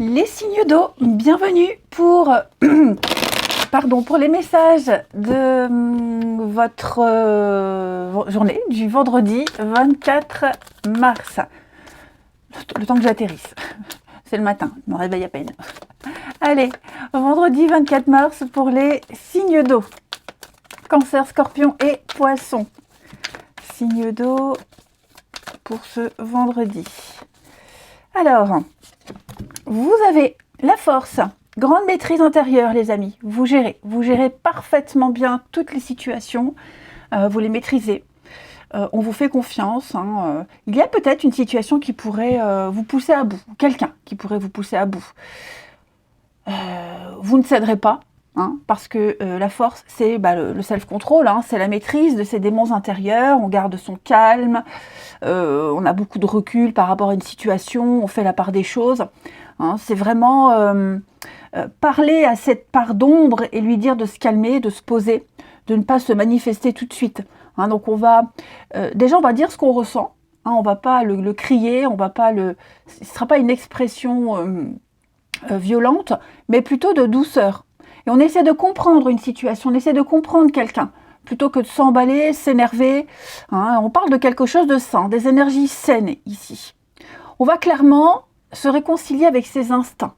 Les signes d'eau, bienvenue pour, pour les messages de votre journée du vendredi 24 mars. Le temps que j'atterrisse, c'est le matin, je me réveille à peine. Allez, vendredi 24 mars pour les signes d'eau. Cancer, Scorpion et Poisson. Signes d'eau pour ce vendredi. Alors, vous avez la force, grande maîtrise intérieure, les amis. Vous gérez parfaitement bien toutes les situations. Vous les maîtrisez. On vous fait confiance. Il y a peut-être une situation qui pourrait vous pousser à bout. Quelqu'un qui pourrait vous pousser à bout. Vous ne céderez pas. Parce que la force, c'est le self-control, c'est la maîtrise de ses démons intérieurs, on garde son calme, on a beaucoup de recul par rapport à une situation, on fait la part des choses. C'est vraiment parler à cette part d'ombre et lui dire de se calmer, de se poser, de ne pas se manifester tout de suite. Donc on va, déjà on va dire ce qu'on ressent, on ne va pas le crier, ce ne sera pas une expression violente, mais plutôt de douceur. Et on essaie de comprendre une situation, on essaie de comprendre quelqu'un, plutôt que de s'emballer, s'énerver. On parle de quelque chose de sain, des énergies saines ici. On va clairement se réconcilier avec ses instincts.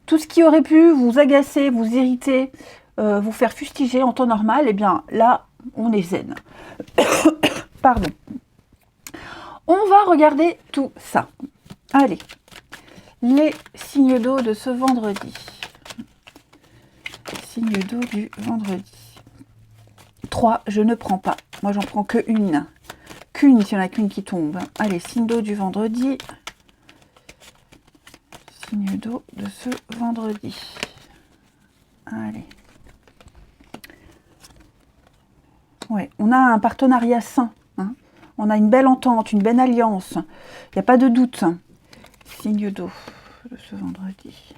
Tout ce qui aurait pu vous agacer, vous irriter, vous faire fustiger en temps normal, eh bien là, on est zen. Pardon. On va regarder tout ça. Allez, les signes d'eau de ce vendredi. Signe d'eau du vendredi. 3, je ne prends pas. Moi, j'en prends que une. Qu'une, s'il n'y en a qu'une qui tombe. Allez, signe d'eau du vendredi. Signe d'eau de ce vendredi. Allez. Ouais, on a un partenariat sain. On a une belle entente, une belle alliance. Il n'y a pas de doute. Signe d'eau de ce vendredi.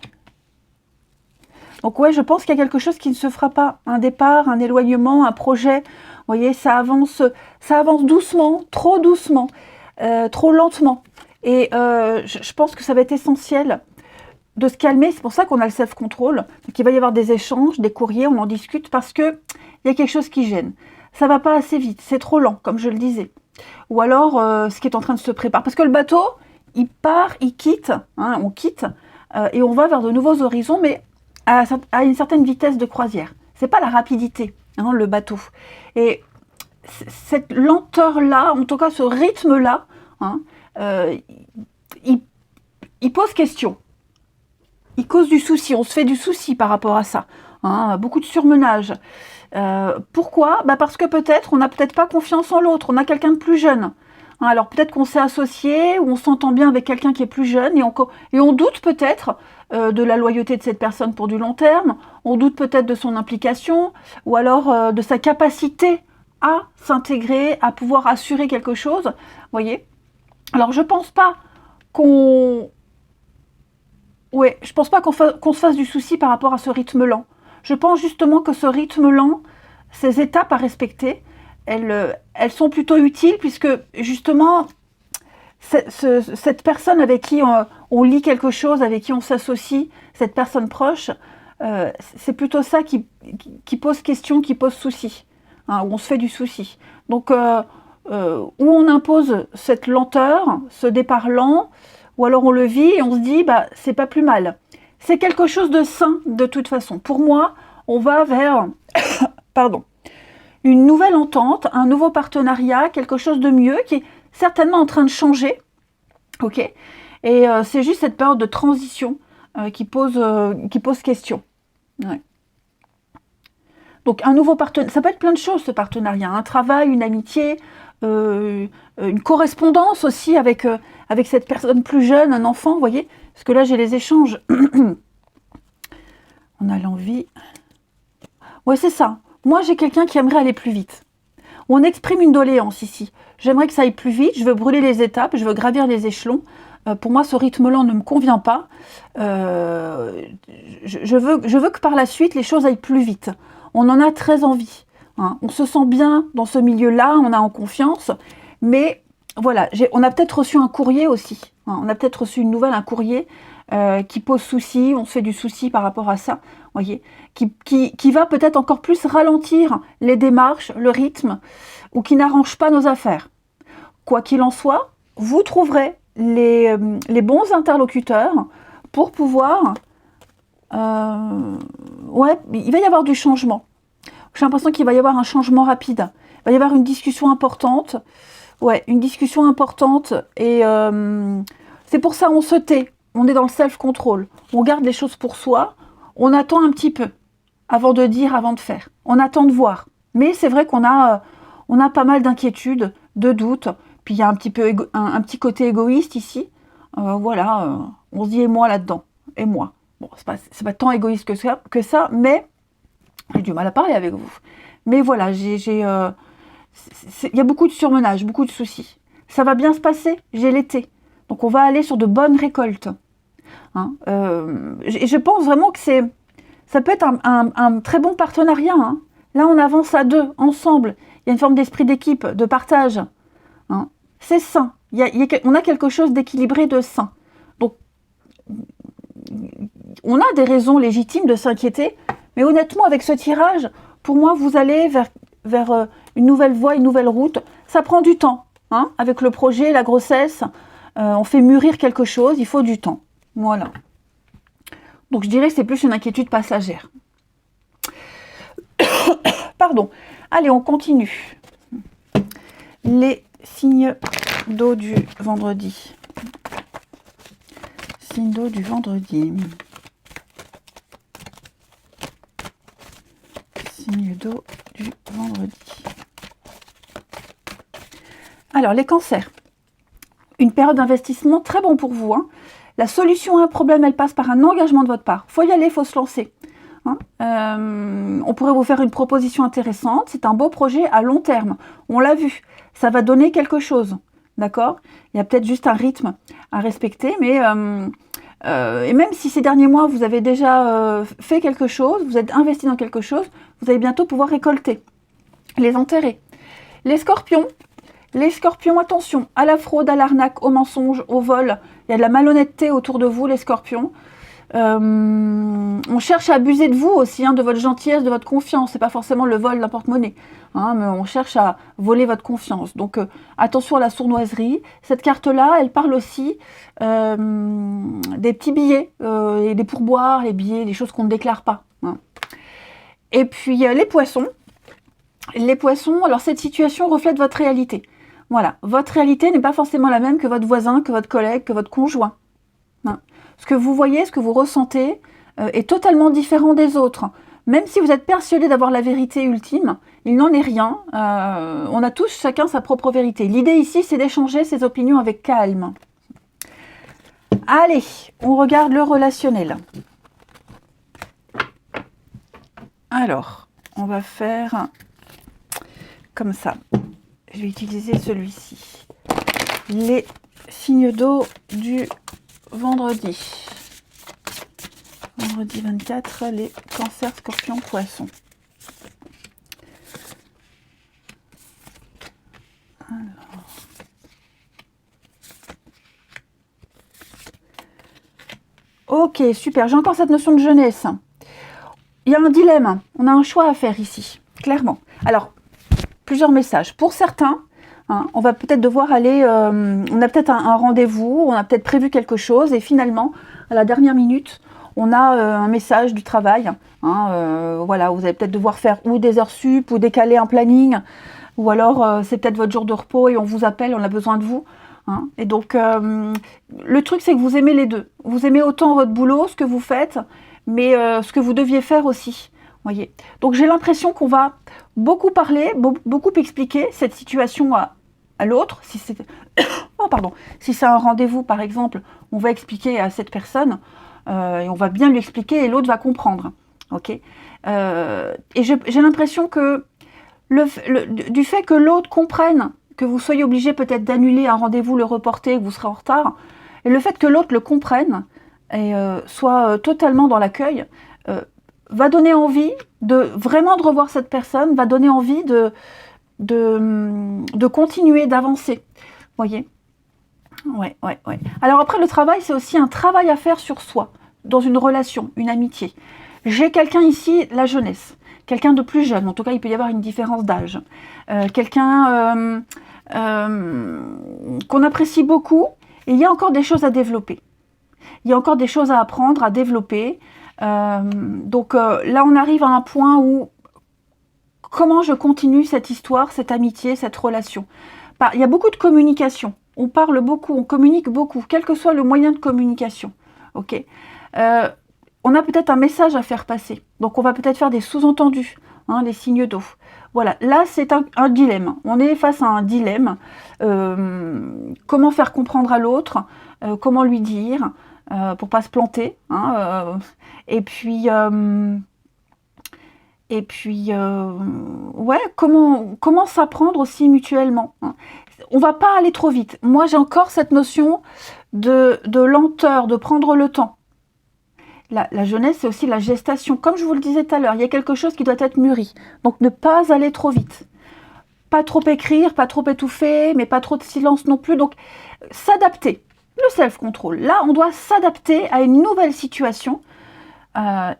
Donc ouais, je pense qu'il y a quelque chose qui ne se fera pas. Un départ, un éloignement, un projet. Vous voyez, ça avance doucement, trop lentement. Et je pense que ça va être essentiel de se calmer. C'est pour ça qu'on a le self-control. Donc il va y avoir des échanges, des courriers, on en discute parce que il y a quelque chose qui gêne. Ça va pas assez vite, c'est trop lent, comme je le disais. Ou alors, ce qui est en train de se préparer. Parce que le bateau, il part, il quitte, on quitte, et on va vers de nouveaux horizons, mais à une certaine vitesse de croisière. C'est pas la rapidité, le bateau. Et cette lenteur-là, en tout cas ce rythme-là, il pose question. Il cause du souci, on se fait du souci par rapport à ça. Beaucoup de surmenage. Pourquoi ? Parce que peut-être, on n'a peut-être pas confiance en l'autre, on a quelqu'un de plus jeune. Alors peut-être qu'on s'est associé, ou on s'entend bien avec quelqu'un qui est plus jeune, et on doute peut-être de la loyauté de cette personne pour du long terme, on doute peut-être de son implication, ou alors de sa capacité à s'intégrer, à pouvoir assurer quelque chose, voyez. Alors je pense pas qu'on se fasse du souci par rapport à ce rythme lent. Je pense justement que ce rythme lent, ces étapes à respecter, elles sont plutôt utiles puisque justement, cette personne avec qui on lit quelque chose, avec qui on s'associe, cette personne proche, c'est plutôt ça qui pose question, qui pose souci, où on se fait du souci. Donc, où on impose cette lenteur, ce départ lent, ou alors on le vit et on se dit, c'est pas plus mal. C'est quelque chose de sain de toute façon. Pour moi, on va vers une nouvelle entente, un nouveau partenariat, quelque chose de mieux qui est certainement en train de changer. Ok. Et c'est juste cette période de transition qui pose question. Ouais. Donc un nouveau partenariat, ça peut être plein de choses ce partenariat, un travail, une amitié, une correspondance aussi avec cette personne plus jeune, un enfant, vous voyez. Parce que là j'ai les échanges. On a l'envie. Ouais, c'est ça. Moi, j'ai quelqu'un qui aimerait aller plus vite. On exprime une doléance ici. J'aimerais que ça aille plus vite, je veux brûler les étapes, je veux gravir les échelons. Pour moi, ce rythme-là ne me convient pas. Je veux que par la suite, les choses aillent plus vite. On en a très envie. On se sent bien dans ce milieu-là, on a en confiance, mais voilà, on a peut-être reçu un courrier aussi. Hein, on a peut-être reçu une nouvelle, un courrier qui pose souci, on se fait du souci par rapport à ça, voyez, qui va peut-être encore plus ralentir les démarches, le rythme, ou qui n'arrange pas nos affaires. Quoi qu'il en soit, vous trouverez les bons interlocuteurs pour pouvoir... ouais, il va y avoir du changement. J'ai l'impression qu'il va y avoir un changement rapide. Il va y avoir une discussion importante. Ouais, une discussion importante. Et c'est pour ça on se tait. On est dans le self-control. On garde les choses pour soi. On attend un petit peu avant de dire, avant de faire. On attend de voir. Mais c'est vrai qu'on a, on a pas mal d'inquiétudes, de doutes. Puis il y a un petit peu un petit côté égoïste ici. Voilà, on se dit et moi là-dedans. Et moi. Bon, c'est pas tant égoïste que ça, mais j'ai du mal à parler avec vous. Mais voilà, il y a beaucoup de surmenage, beaucoup de soucis. Ça va bien se passer, j'ai l'été. Donc on va aller sur de bonnes récoltes. Hein, je pense vraiment que ça peut être un très bon partenariat. Hein. Là, on avance à deux, ensemble. Il y a une forme d'esprit d'équipe, de partage. Hein. C'est sain. On a quelque chose d'équilibré, de sain. Donc, on a des raisons légitimes de s'inquiéter, mais honnêtement, avec ce tirage, pour moi, vous allez vers une nouvelle voie, une nouvelle route. Ça prend du temps. Hein, avec le projet, la grossesse, on fait mûrir quelque chose, il faut du temps. Voilà. Donc je dirais que c'est plus une inquiétude passagère. Pardon. Allez, on continue. Les signes d'eau du vendredi. Signes d'eau du vendredi. Signes d'eau du vendredi. Alors, les cancers. Une période d'investissement très bon pour vous. Hein. La solution à un problème, elle passe par un engagement de votre part. Il faut y aller, il faut se lancer. Hein. On pourrait vous faire une proposition intéressante. C'est un beau projet à long terme. On l'a vu. Ça va donner quelque chose. D'accord ? Il y a peut-être juste un rythme à respecter. Mais et même si ces derniers mois, vous avez déjà fait quelque chose, vous êtes investi dans quelque chose, vous allez bientôt pouvoir récolter les intérêts. Les scorpions. Les scorpions, attention, à la fraude, à l'arnaque, au mensonge, au vol. Il y a de la malhonnêteté autour de vous, les scorpions. On cherche à abuser de vous aussi, hein, de votre gentillesse, de votre confiance. C'est pas forcément le vol d'un porte-monnaie, hein, mais on cherche à voler votre confiance. Donc attention à la sournoiserie. Cette carte-là, elle parle aussi des petits billets, et des pourboires, les billets, des choses qu'on ne déclare pas. Hein. Et puis les poissons. Les poissons, alors cette situation reflète votre réalité. Voilà, votre réalité n'est pas forcément la même que votre voisin, que votre collègue, que votre conjoint. Hein. Ce que vous voyez, ce que vous ressentez est totalement différent des autres. Même si vous êtes persuadé d'avoir la vérité ultime, il n'en est rien. On a tous chacun sa propre vérité. L'idée ici, c'est d'échanger ses opinions avec calme. Allez, on regarde le relationnel. Alors, on va faire comme ça. Je vais utiliser celui-ci. Les signes d'eau du vendredi. Vendredi 24, les cancers, scorpions, poissons. Alors. Ok, super. J'ai encore cette notion de jeunesse. Il y a un dilemme. On a un choix à faire ici, clairement. Alors, plusieurs messages. Pour certains, hein, on va peut-être devoir aller, on a peut-être un rendez-vous, on a peut-être prévu quelque chose et finalement, à la dernière minute, on a un message du travail. Hein, voilà, vous allez peut-être devoir faire ou des heures sup ou décaler un planning ou alors c'est peut-être votre jour de repos et on vous appelle, on a besoin de vous. Hein, et donc, le truc, c'est que vous aimez les deux. Vous aimez autant votre boulot, ce que vous faites, mais ce que vous deviez faire aussi. Voyez. Donc j'ai l'impression qu'on va beaucoup parler, beaucoup expliquer cette situation à l'autre. Si c'est oh, pardon. Si c'est un rendez-vous, par exemple, on va expliquer à cette personne et on va bien lui expliquer et l'autre va comprendre. Ok. Et j'ai l'impression que du fait que l'autre comprenne que vous soyez obligé peut-être d'annuler un rendez-vous, le reporter, que vous serez en retard, et le fait que l'autre le comprenne et soit totalement dans l'accueil, va donner envie vraiment de revoir cette personne, va donner envie de continuer, d'avancer. Voyez? Ouais, ouais, ouais. Alors après, le travail, c'est aussi un travail à faire sur soi, dans une relation, une amitié. J'ai quelqu'un ici, la jeunesse, quelqu'un de plus jeune, en tout cas, il peut y avoir une différence d'âge. Quelqu'un qu'on apprécie beaucoup, et il y a encore des choses à développer. Il y a encore des choses à apprendre, à développer. Donc là, on arrive à un point où, comment je continue cette histoire, cette amitié, cette relation? Il y a beaucoup de communication. On parle beaucoup, on communique beaucoup, quel que soit le moyen de communication. Ok. On a peut-être un message à faire passer. Donc on va peut-être faire des sous-entendus, hein, les signes d'eau. Voilà, là c'est un dilemme. On est face à un dilemme. Comment faire comprendre à l'autre, comment lui dire, pour pas se planter. Hein, ouais, comment s'apprendre aussi mutuellement, hein. On va pas aller trop vite. Moi, j'ai encore cette notion de lenteur, de prendre le temps. La jeunesse, c'est aussi la gestation. Comme je vous le disais tout à l'heure, il y a quelque chose qui doit être mûri. Donc, ne pas aller trop vite. Pas trop écrire, pas trop étouffer, mais pas trop de silence non plus. Donc, s'adapter. Le self-control. Là, on doit s'adapter à une nouvelle situation. On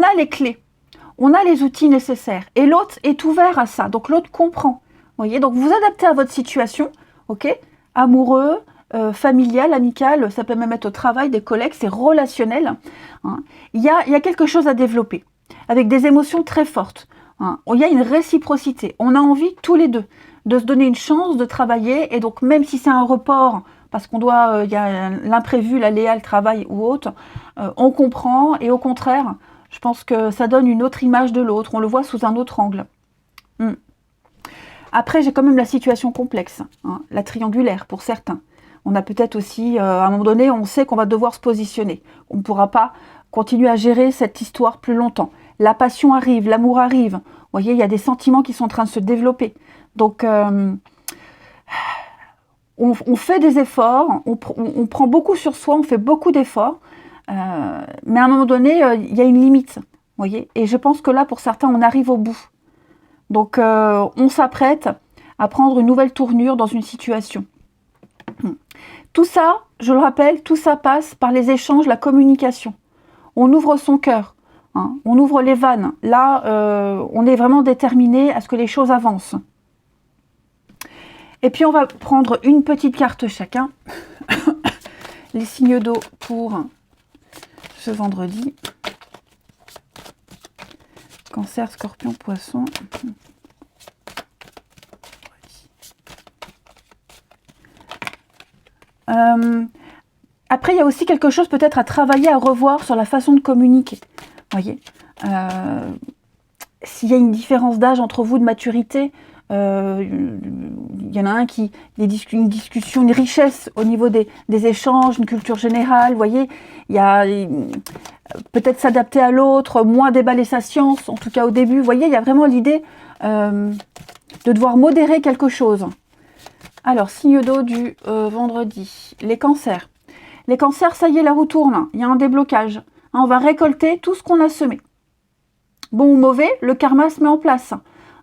a les clés, on a les outils nécessaires et l'autre est ouvert à ça, donc l'autre comprend. Voyez, donc vous adaptez à votre situation, ok, amoureux, familial, amical, ça peut même être au travail, des collègues, c'est relationnel. Hein. Il y a quelque chose à développer avec des émotions très fortes. Hein. Il y a une réciprocité, on a envie tous les deux de se donner une chance de travailler et donc même si c'est un report parce qu'on doit, il y a l'imprévu, l'aléa, le travail ou autre, on comprend et au contraire, je pense que ça donne une autre image de l'autre, on le voit sous un autre angle. Après, j'ai quand même la situation complexe, hein, la triangulaire pour certains. On a peut-être aussi, à un moment donné, on sait qu'on va devoir se positionner. On ne pourra pas continuer à gérer cette histoire plus longtemps. La passion arrive, l'amour arrive. Vous voyez, il y a des sentiments qui sont en train de se développer. Donc, on fait des efforts, on prend beaucoup sur soi, on fait beaucoup d'efforts, mais à un moment donné, il y a une limite, voyez. Et je pense que là, pour certains, on arrive au bout. Donc, on s'apprête à prendre une nouvelle tournure dans une situation. Tout ça, je le rappelle, tout ça passe par les échanges, la communication. On ouvre son cœur, hein, on ouvre les vannes. Là, on est vraiment déterminé à ce que les choses avancent. Et puis on va prendre une petite carte chacun. Les signes d'eau pour ce vendredi. Cancer, Scorpion, Poisson. Après, il y a aussi quelque chose peut-être à travailler, à revoir sur la façon de communiquer. Voyez, s'il y a une différence d'âge entre vous, de maturité, il y en a un qui une discussion, une richesse au niveau des échanges, une culture générale, vous voyez, il y a peut-être s'adapter à l'autre, moins déballer sa science, en tout cas au début, vous voyez, il y a vraiment l'idée de devoir modérer quelque chose. Alors, signe d'eau du vendredi, les cancers. Les cancers, ça y est, la roue tourne, il y a un déblocage. Hein, on va récolter tout ce qu'on a semé. Bon ou mauvais, le karma se met en place.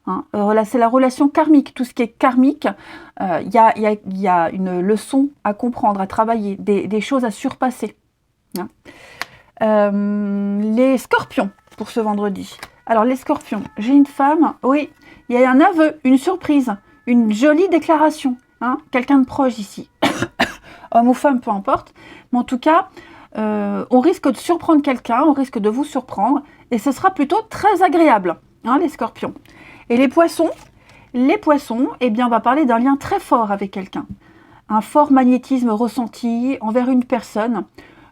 Hein, là, c'est la relation karmique. Tout ce qui est karmique, il y a une leçon à comprendre, à travailler, des choses à surpasser. Hein. Les scorpions, pour ce vendredi. Alors, les scorpions, j'ai une femme, oui, il y a un aveu, une surprise, une jolie déclaration. Hein, quelqu'un de proche ici. Homme ou femme, peu importe. Mais en tout cas, on risque de surprendre quelqu'un, on risque de vous surprendre. Et ce sera plutôt très agréable, hein, les scorpions. Et les poissons, eh bien, on va parler d'un lien très fort avec quelqu'un. Un fort magnétisme ressenti envers une personne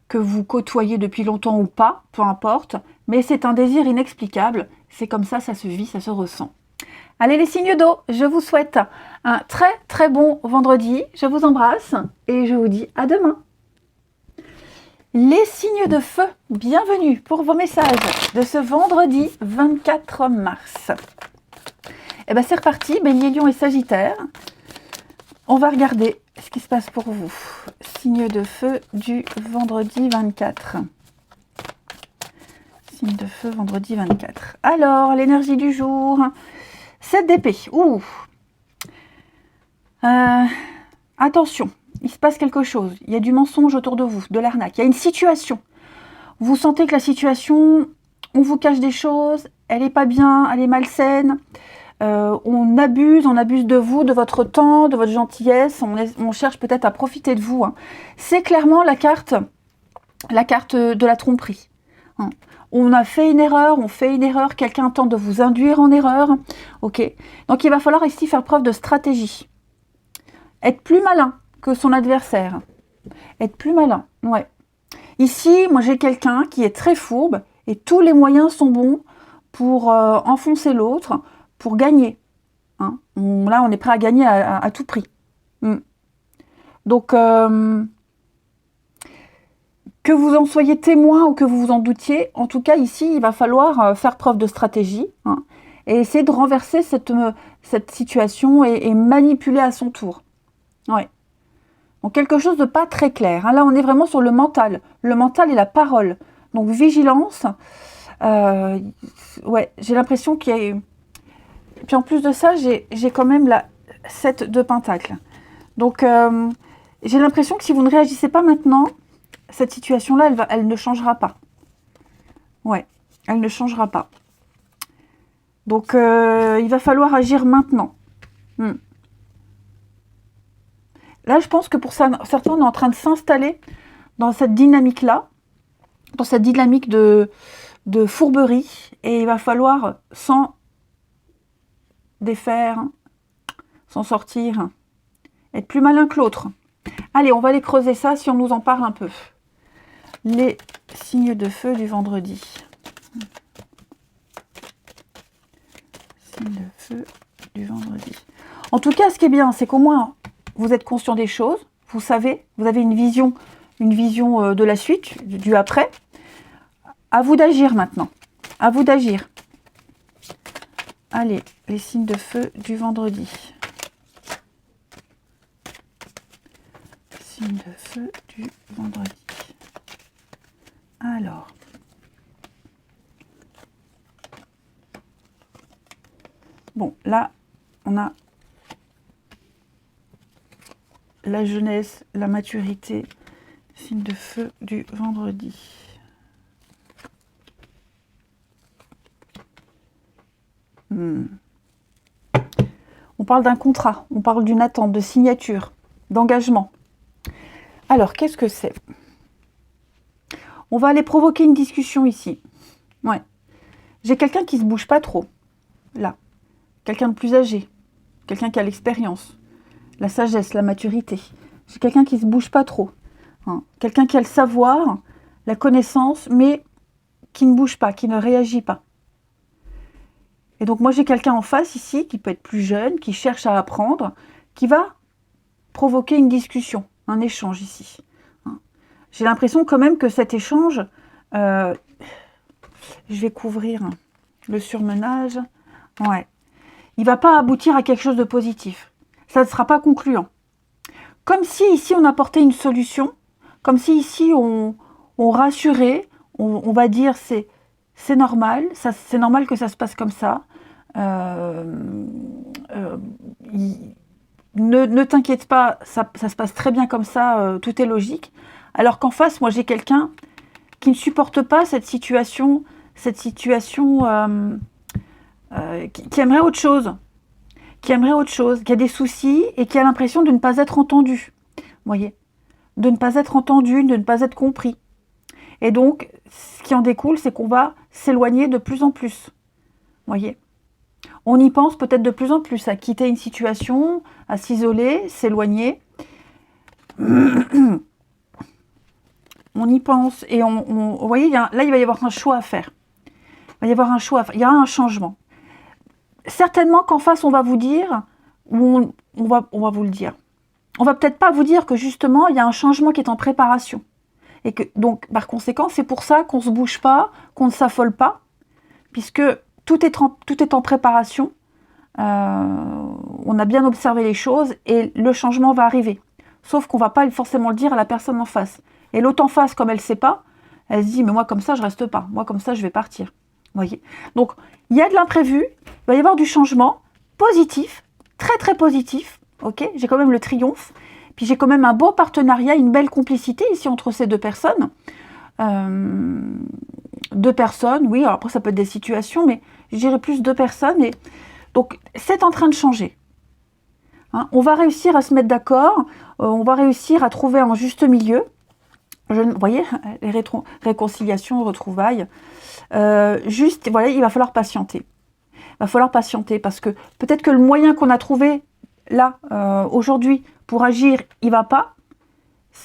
que vous côtoyez depuis longtemps ou pas, peu importe. Mais c'est un désir inexplicable. C'est comme ça se vit, ça se ressent. Allez les signes d'eau, je vous souhaite un très très bon vendredi. Je vous embrasse et je vous dis à demain. Les signes de feu, bienvenue pour vos messages de ce vendredi 24 mars. Et bien c'est reparti, Bélier, Lion et Sagittaire. On va regarder ce qui se passe pour vous. Signe de feu du vendredi 24. Signe de feu vendredi 24. Alors, l'énergie du jour. 7 d'épée. Ouh. Attention, il se passe quelque chose. Il y a du mensonge autour de vous, de l'arnaque. Il y a une situation. Vous sentez que la situation, on vous cache des choses, elle n'est pas bien, elle est malsaine. On abuse de vous, de votre temps, de votre gentillesse. On cherche peut-être à profiter de vous. Hein. C'est clairement la carte de la tromperie. Hein. On a fait une erreur, on fait une erreur, quelqu'un tente de vous induire en erreur. Ok. Donc il va falloir ici faire preuve de stratégie. Être plus malin que son adversaire. Être plus malin, ouais. Ici, moi j'ai quelqu'un qui est très fourbe et tous les moyens sont bons pour enfoncer l'autre, pour gagner. Hein. Là, on est prêt à gagner à tout prix. Donc, que vous en soyez témoin ou que vous vous en doutiez, en tout cas ici, il va falloir faire preuve de stratégie hein, et essayer de renverser cette situation et manipuler à son tour. Ouais. Donc quelque chose de pas très clair. Hein. Là, on est vraiment sur le mental et la parole. Donc vigilance. Ouais, j'ai l'impression qu'il y a... Puis en plus de ça, j'ai quand même la 7 de Pentacle. Donc j'ai l'impression que si vous ne réagissez pas maintenant, cette situation-là, elle ne changera pas. Ouais, elle ne changera pas. Donc, il va falloir agir maintenant. Là, je pense que pour certains, on est en train de s'installer dans cette dynamique-là, dans cette dynamique de fourberie, et il va falloir s'en défaire, s'en sortir, être plus malin que l'autre. Allez, on va aller creuser ça si on nous en parle un peu. Les signes de feu du vendredi. Signes de feu du vendredi. En tout cas, ce qui est bien, c'est qu'au moins, vous êtes conscient des choses, vous savez, vous avez une vision de la suite, du après. À vous d'agir maintenant. À vous d'agir. Allez, les signes de feu du vendredi. Signes de feu du vendredi. Alors. Bon, là, on a la jeunesse, la maturité, signe de feu du vendredi. On parle d'un contrat, on parle d'une attente, de signature, d'engagement. Alors, qu'est-ce que c'est? On va aller provoquer une discussion ici. Ouais. J'ai quelqu'un qui ne se bouge pas trop, là. Quelqu'un de plus âgé, quelqu'un qui a l'expérience, la sagesse, la maturité. J'ai quelqu'un qui ne se bouge pas trop. Hein. Quelqu'un qui a le savoir, la connaissance, mais qui ne bouge pas, qui ne réagit pas. Et donc moi j'ai quelqu'un en face ici, qui peut être plus jeune, qui cherche à apprendre, qui va provoquer une discussion, un échange ici. Hein. J'ai l'impression quand même que cet échange, je vais couvrir le surmenage, ouais. Il ne va pas aboutir à quelque chose de positif. Ça ne sera pas concluant. Comme si ici on apportait une solution, comme si ici on rassurait, on va dire c'est normal, c'est normal que ça se passe comme ça. Ne t'inquiète pas, ça se passe très bien comme ça, tout est logique. Alors qu'en face, moi j'ai quelqu'un qui ne supporte pas cette situation qui aimerait autre chose, qui a des soucis et qui a l'impression de ne pas être entendu. Vous voyez, de ne pas être entendu, de ne pas être compris. Et donc, ce qui en découle, c'est qu'on va s'éloigner de plus en plus. Vous voyez, on y pense peut-être de plus en plus à quitter une situation, à s'isoler, s'éloigner. On y pense et vous voyez, là, il va y avoir un choix à faire. Il y aura un changement. Certainement qu'en face, on va vous dire, ou on va vous le dire. On va peut-être pas vous dire que justement, il y a un changement qui est en préparation. Et que donc, par conséquent, c'est pour ça qu'on ne se bouge pas, qu'on ne s'affole pas, puisque tout est en préparation. On a bien observé les choses et le changement va arriver. Sauf qu'on ne va pas forcément le dire à la personne en face. Et l'autre en face, comme elle ne sait pas, elle se dit, mais moi comme ça, je ne reste pas. Moi comme ça, je vais partir. Vous voyez. Donc, il y a de l'imprévu, il va y avoir du changement, positif, très très positif, ok? J'ai quand même le triomphe, puis j'ai quand même un beau partenariat, une belle complicité ici entre ces deux personnes. Deux personnes, oui, alors après ça peut être des situations, mais je dirais plus deux personnes. Et donc c'est en train de changer. Hein, on va réussir à se mettre d'accord, on va réussir à trouver un juste milieu. Vous voyez, les réconciliations, retrouvailles. Juste, voilà, il va falloir patienter. Il va falloir patienter parce que peut-être que le moyen qu'on a trouvé là, aujourd'hui, pour agir, il va pas.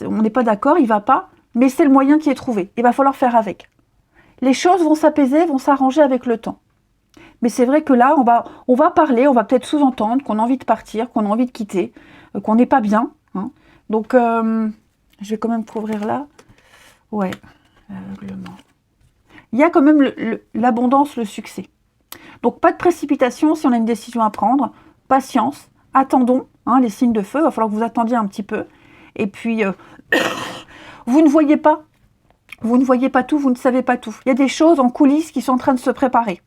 On n'est pas d'accord, il va pas, mais c'est le moyen qui est trouvé. Il va falloir faire avec. Les choses vont s'apaiser, vont s'arranger avec le temps. Mais c'est vrai que là, on va parler, on va peut-être sous-entendre qu'on a envie de partir, qu'on a envie de quitter, qu'on n'est pas bien. Hein. Donc, je vais quand même couvrir là. Ouais, l'aveuglement. Il y a quand même l'abondance, le succès. Donc, pas de précipitation si on a une décision à prendre. Patience, attendons, hein, les signes de feu. Il va falloir que vous attendiez un petit peu. Et puis, vous ne voyez pas. Vous ne voyez pas tout, vous ne savez pas tout. Il y a des choses en coulisses qui sont en train de se préparer.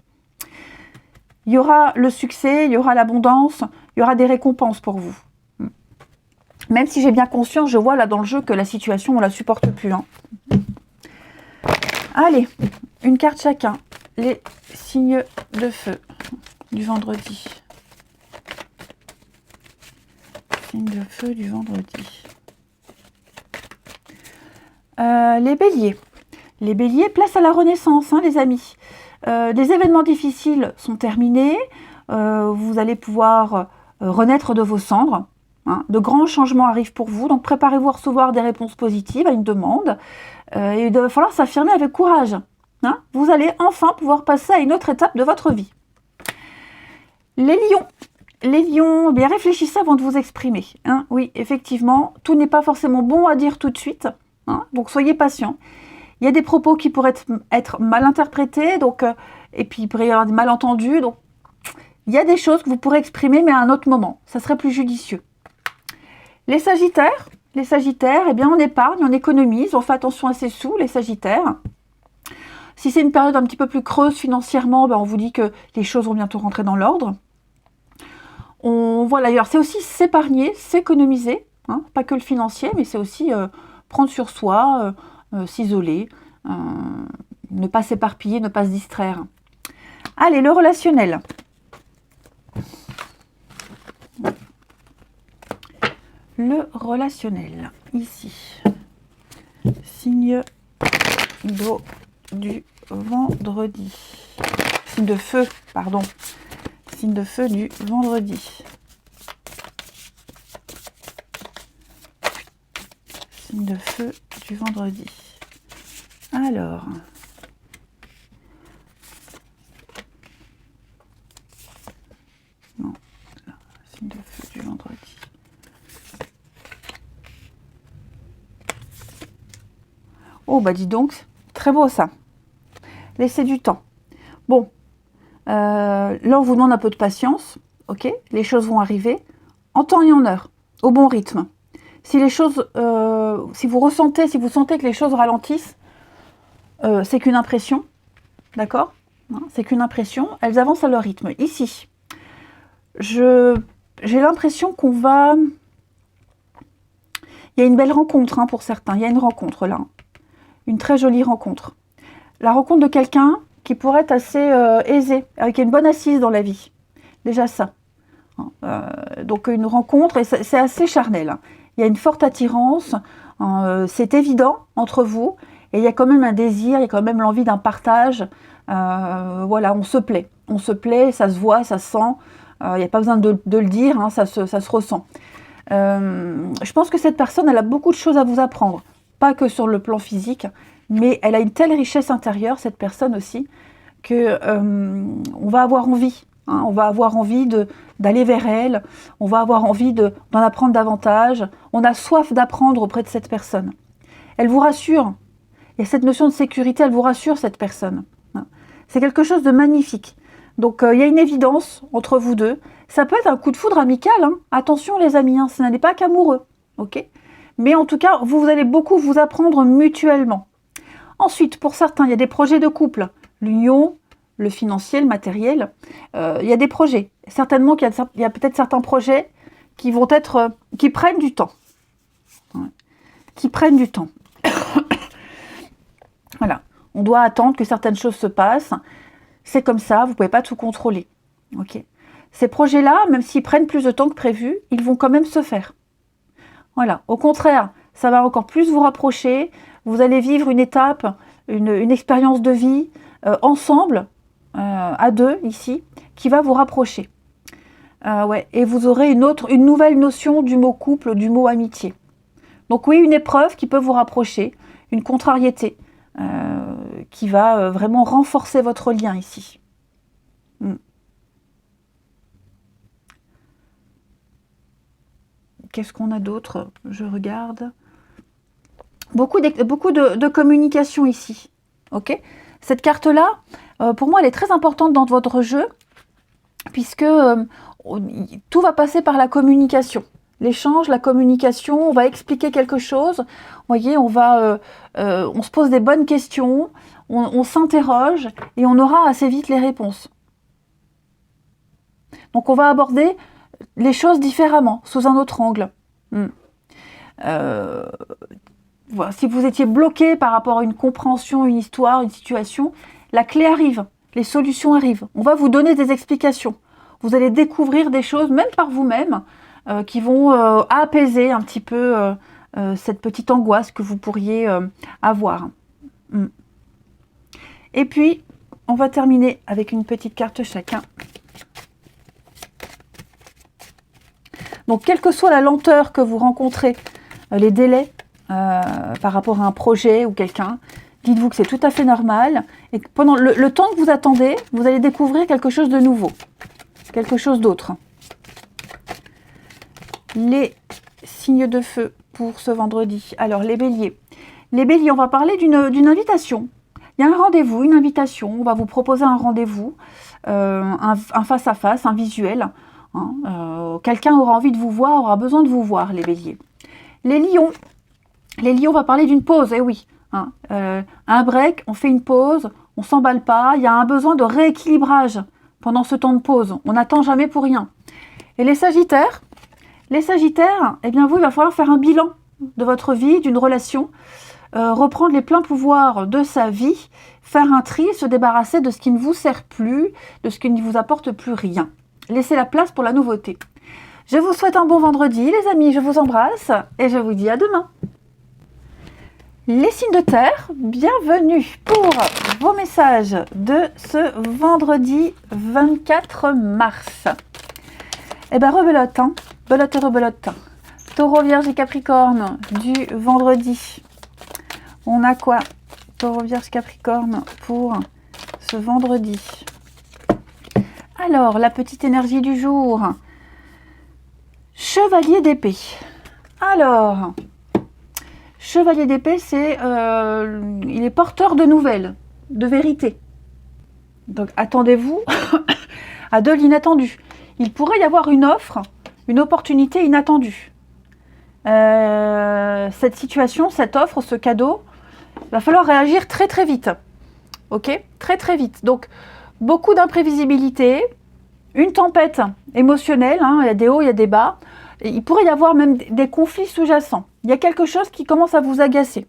Il y aura le succès, il y aura l'abondance, il y aura des récompenses pour vous. Même si j'ai bien conscience, je vois là dans le jeu que la situation, on ne la supporte plus. Hein. Allez, une carte chacun. Les signes de feu du vendredi. Signes de feu du vendredi. Les béliers. Les béliers, place à la renaissance, hein, les amis. Les événements difficiles sont terminés, vous allez pouvoir renaître de vos cendres, hein. De grands changements arrivent pour vous, donc préparez-vous à recevoir des réponses positives à une demande, et il va falloir s'affirmer avec courage. Hein. Vous allez enfin pouvoir passer à une autre étape de votre vie. Les lions, bien réfléchissez avant de vous exprimer. Hein. Oui, effectivement, tout n'est pas forcément bon à dire tout de suite, hein, donc soyez patients. Il y a des propos qui pourraient être mal interprétés, donc, et puis il pourrait y avoir des malentendus. Donc, il y a des choses que vous pourrez exprimer, mais à un autre moment. Ça serait plus judicieux. Les sagittaires, eh bien, on épargne, on économise, on fait attention à ses sous, les sagittaires. Si c'est une période un petit peu plus creuse financièrement, ben, on vous dit que les choses vont bientôt rentrer dans l'ordre. Voilà, alors c'est aussi s'épargner, s'économiser, hein, pas que le financier, mais c'est aussi prendre sur soi, s'isoler, ne pas s'éparpiller, ne pas se distraire. Allez, le relationnel. Le relationnel, ici. Signe d'eau du vendredi. Signe de feu, pardon. Signe de feu du vendredi. Signe de feu du vendredi. Alors, non, signe de feu du vendredi. Oh, bah dis donc, très beau ça. Laissez du temps. Bon, là on vous demande un peu de patience, ok? Les choses vont arriver en temps et en heure, au bon rythme. Si les choses, si vous sentez que les choses ralentissent, c'est qu'une impression, d'accord? C'est qu'une impression, elles avancent à leur rythme. Ici, j'ai l'impression qu'on va... Il y a une belle rencontre hein, pour certains, il y a une rencontre là. Une très jolie rencontre. La rencontre de quelqu'un qui pourrait être assez aisé, avec une bonne assise dans la vie. Déjà ça. Donc une rencontre, et c'est assez charnel. Hein. Il y a une forte attirance, c'est évident entre vous, et il y a quand même un désir, il y a quand même l'envie d'un partage. Voilà, on se plaît, ça se voit, ça se sent. Il n'y a pas besoin de le dire, hein, ça se ressent. Je pense que cette personne, elle a beaucoup de choses à vous apprendre. Pas que sur le plan physique, mais elle a une telle richesse intérieure, cette personne aussi, que on va avoir envie. Hein, on va avoir envie d'aller vers elle, on va avoir envie d'en apprendre davantage. On a soif d'apprendre auprès de cette personne. Elle vous rassure. Il y a cette notion de sécurité, elle vous rassure, cette personne. Hein. C'est quelque chose de magnifique. Donc, il y a une évidence entre vous deux. Ça peut être un coup de foudre amical. Hein. Attention, les amis, hein, ce n'est pas qu'amoureux. Ok ? Mais en tout cas, vous allez beaucoup vous apprendre mutuellement. Ensuite, pour certains, il y a des projets de couple. L'union, le financier, le matériel. Il y a des projets. Certainement qu'il y a peut-être certains projets qui vont être, qui prennent du temps. Ouais. Qui prennent du temps. Voilà. On doit attendre que certaines choses se passent. C'est comme ça, vous ne pouvez pas tout contrôler. Ok. Ces projets-là, même s'ils prennent plus de temps que prévu, ils vont quand même se faire. Voilà. Au contraire, ça va encore plus vous rapprocher. Vous allez vivre une étape, une expérience de vie ensemble, à deux ici, qui va vous rapprocher. Ouais. Et vous aurez une nouvelle notion du mot couple, du mot amitié. Donc oui, une épreuve qui peut vous rapprocher, une contrariété qui va vraiment renforcer votre lien ici. Qu'est-ce qu'on a d'autre? Je regarde. Beaucoup de communication ici. Ok. Cette carte-là, pour moi, elle est très importante dans votre jeu, puisque tout va passer par la communication. L'échange, la communication, on va expliquer quelque chose. Vous voyez, on se pose des bonnes questions, on s'interroge et on aura assez vite les réponses. Donc on va aborder les choses différemment, sous un autre angle. Voilà, si vous étiez bloqué par rapport à une compréhension, une histoire, une situation, la clé arrive, les solutions arrivent. On va vous donner des explications. Vous allez découvrir des choses, même par vous-même, qui vont apaiser un petit peu cette petite angoisse que vous pourriez avoir. Et puis, on va terminer avec une petite carte chacun. Donc, quelle que soit la lenteur que vous rencontrez, les délais par rapport à un projet ou quelqu'un, dites-vous que c'est tout à fait normal. Et que pendant le temps que vous attendez, vous allez découvrir quelque chose de nouveau, quelque chose d'autre. Les signes de feu pour ce vendredi. Alors, les béliers. Les béliers, on va parler d'une invitation. Il y a un rendez-vous, une invitation. On va vous proposer un rendez-vous, un face-à-face, un visuel. Quelqu'un aura envie de vous voir, aura besoin de vous voir, les béliers. Les lions, on va parler d'une pause, eh oui. Un break, on fait une pause, on ne s'emballe pas, il y a un besoin de rééquilibrage pendant ce temps de pause. On n'attend jamais pour rien. Et les sagittaires, eh bien vous, il va falloir faire un bilan de votre vie, d'une relation, reprendre les pleins pouvoirs de sa vie, faire un tri, se débarrasser de ce qui ne vous sert plus, de ce qui ne vous apporte plus rien. Laissez la place pour la nouveauté. Je vous souhaite un bon vendredi, les amis, je vous embrasse et je vous dis à demain. Les signes de terre, bienvenue pour vos messages de ce vendredi 24 mars. Eh bien, rebelote, belote et rebelote. Taureau, Vierge et Capricorne du vendredi. On a quoi? Taureau, Vierge, Capricorne pour ce vendredi. Alors, la petite énergie du jour. Chevalier d'épée. Alors, Chevalier d'épée, il est porteur de nouvelles, de vérité. Donc, attendez-vous à de l'inattendu. Il pourrait y avoir une offre, une opportunité inattendue. Cette situation, cette offre, ce cadeau, il va falloir réagir très très vite. Ok? Très très vite. Donc, beaucoup d'imprévisibilité, une tempête émotionnelle, il y a des hauts, il y a des bas. Et il pourrait y avoir même des conflits sous-jacents. Il y a quelque chose qui commence à vous agacer.